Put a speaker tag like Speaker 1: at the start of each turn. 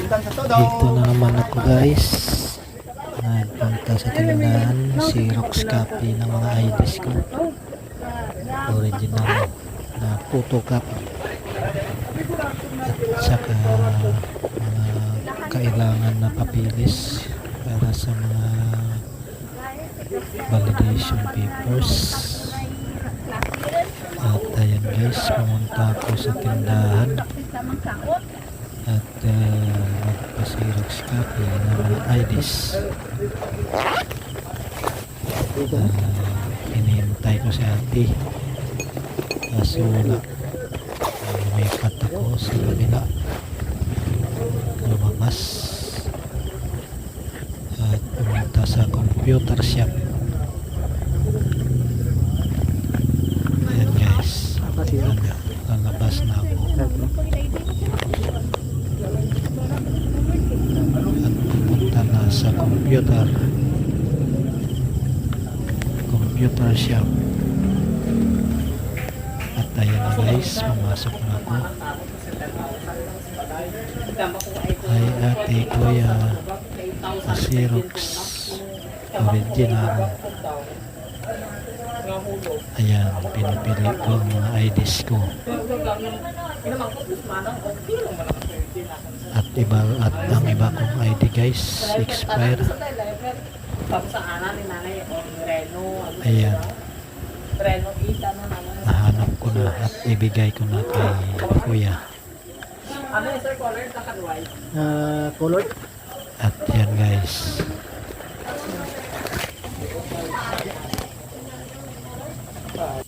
Speaker 1: Dito na naman ako guys. Nagpunta sa tindahan. Xerox copy ng mga IDs ko. Original na photocopy. At saka mga kailangan na papilis para sa mga validation papers. At ayan guys, pumunta ako sa tindahan at magpa-xerox copy ng mga IDs. Hinihintay ko si ate kaso wala. Lumipat ako sa kabila, lumabas at pumunta sa computer shop. Ayan guys, lalabas na ako at pumunta na sa computer shop. At ayan na guys, pumasok na ako. Ay ate, kuya, Xerox original. Ayan, pinipili ko ang mga IDs ko. At ang iba kong ID guys, expire. Ayan, nahanap ko na at ibigay ko na kay kuya.
Speaker 2: Colored.
Speaker 1: At yan guys,